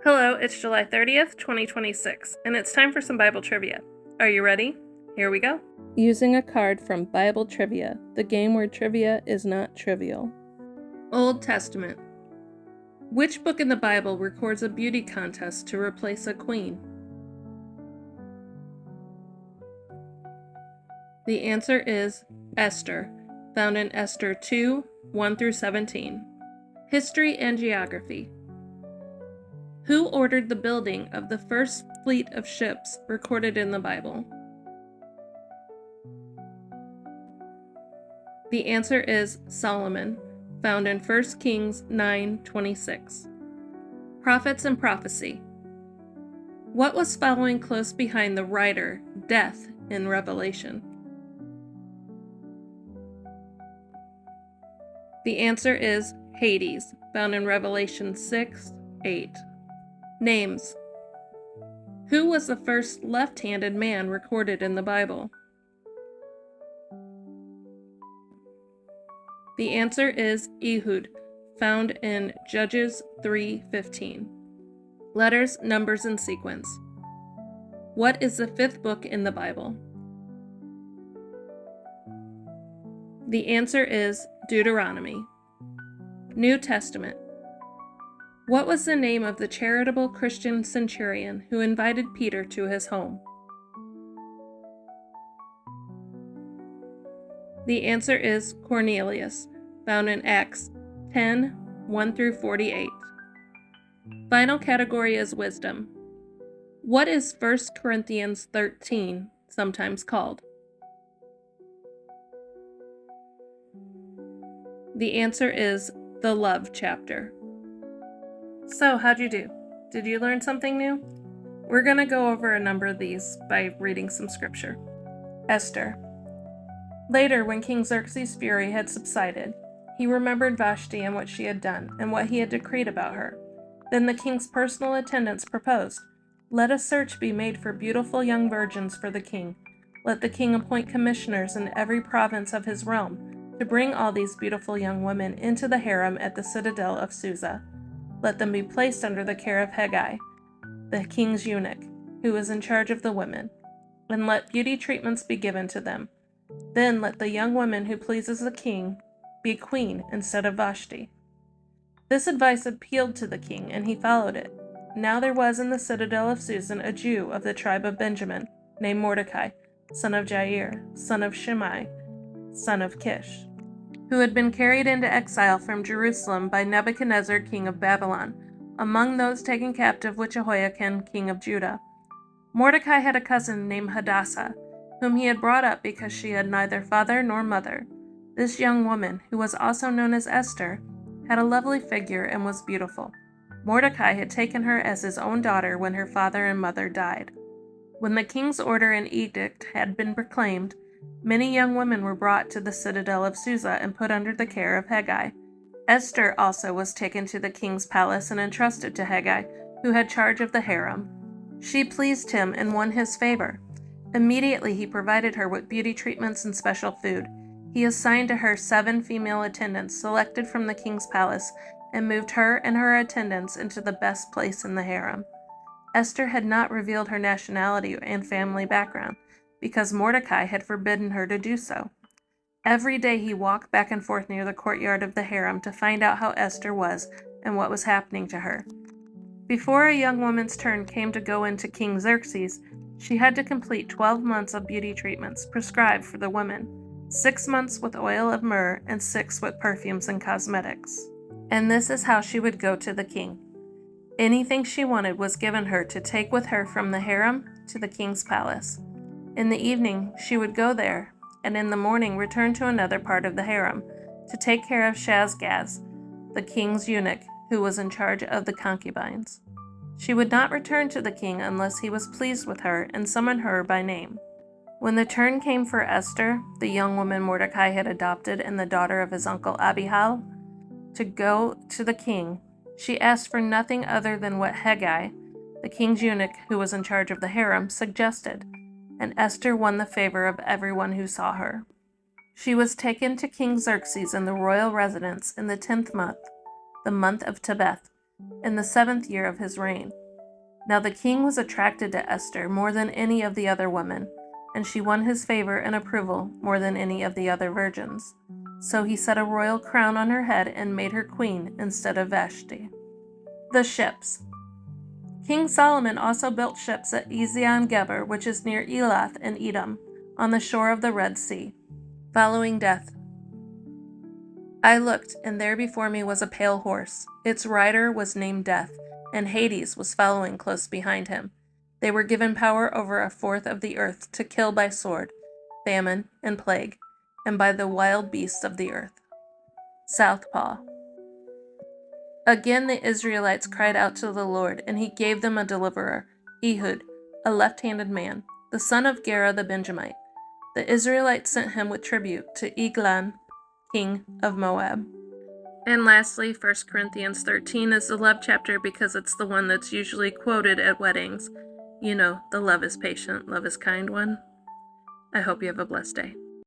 Hello, it's July 30th, 2026, and it's time for some Bible trivia. Are you ready? Here we go. Using a card from Bible Trivia, the game where trivia is not trivial. Old Testament. Which book in the Bible records a beauty contest to replace a queen? The answer is Esther, found in Esther 2, 1-17. History and Geography. Who ordered the building of the first fleet of ships recorded in the Bible? The answer is Solomon, found in 1 Kings 9:26. Prophets and Prophecy. What was following close behind the writer, Death, in Revelation? The answer is Hades, found in Revelation 6:8. Names. Who was the first left-handed man recorded in the Bible? The answer is Ehud, found in Judges 3:15. Letters, numbers, and sequence. What is the fifth book in the Bible? The answer is Deuteronomy. New Testament. What was the name of the charitable Christian centurion who invited Peter to his home? The answer is Cornelius, found in Acts 10, 1-48. Final category is wisdom. What is 1 Corinthians 13 sometimes called? The answer is the love chapter. So, how'd you do? Did you learn something new? We're going to go over a number of these by reading some scripture. Esther. Later, when King Xerxes' fury had subsided, he remembered Vashti and what she had done, and what he had decreed about her. Then the king's personal attendants proposed, "Let a search be made for beautiful young virgins for the king. Let the king appoint commissioners in every province of his realm to bring all these beautiful young women into the harem at the citadel of Susa. Let them be placed under the care of Hegai, the king's eunuch, who is in charge of the women, and let beauty treatments be given to them. Then let the young woman who pleases the king be queen instead of Vashti." This advice appealed to the king, and he followed it. Now there was in the citadel of Susan a Jew of the tribe of Benjamin, named Mordecai, son of Jair, son of Shimei, son of Kish, who had been carried into exile from Jerusalem by Nebuchadnezzar, king of Babylon, among those taken captive with Jehoiakim, king of Judah. Mordecai had a cousin named Hadassah, whom he had brought up because she had neither father nor mother. This young woman, who was also known as Esther, had a lovely figure and was beautiful. Mordecai had taken her as his own daughter when her father and mother died. When the king's order and edict had been proclaimed, many young women were brought to the citadel of Susa and put under the care of Hegai. Esther also was taken to the king's palace and entrusted to Hegai, who had charge of the harem. She pleased him and won his favor. Immediately he provided her with beauty treatments and special food. He assigned to her 7 female attendants selected from the king's palace and moved her and her attendants into the best place in the harem. Esther had not revealed her nationality and family background, because Mordecai had forbidden her to do so. Every day he walked back and forth near the courtyard of the harem to find out how Esther was and what was happening to her. Before a young woman's turn came to go into King Xerxes, she had to complete 12 months of beauty treatments prescribed for the women, 6 months with oil of myrrh and 6 with perfumes and cosmetics. And this is how she would go to the king. Anything she wanted was given her to take with her from the harem to the king's palace. In the evening, she would go there, and in the morning return to another part of the harem to take care of Shazgaz, the king's eunuch, who was in charge of the concubines. She would not return to the king unless he was pleased with her and summoned her by name. When the turn came for Esther, the young woman Mordecai had adopted and the daughter of his uncle Abihail, to go to the king, she asked for nothing other than what Hegai, the king's eunuch who was in charge of the harem, suggested, and Esther won the favor of everyone who saw her. She was taken to King Xerxes in the royal residence in the 10th month, the month of Tebeth, in the 7th year of his reign. Now the king was attracted to Esther more than any of the other women, and she won his favor and approval more than any of the other virgins. So he set a royal crown on her head and made her queen instead of Vashti. The ships. King Solomon also built ships at Ezion-Geber, which is near Elath in Edom, on the shore of the Red Sea. Following death. I looked, and there before me was a pale horse. Its rider was named Death, and Hades was following close behind him. They were given power over a fourth of the earth to kill by sword, famine, and plague, and by the wild beasts of the earth. Southpaw. Again the Israelites cried out to the Lord, and he gave them a deliverer, Ehud, a left-handed man, the son of Gera the Benjamite. The Israelites sent him with tribute to Eglon, king of Moab. And lastly, 1 Corinthians 13 is the love chapter because it's the one that's usually quoted at weddings. You know, the love is patient, love is kind one. I hope you have a blessed day.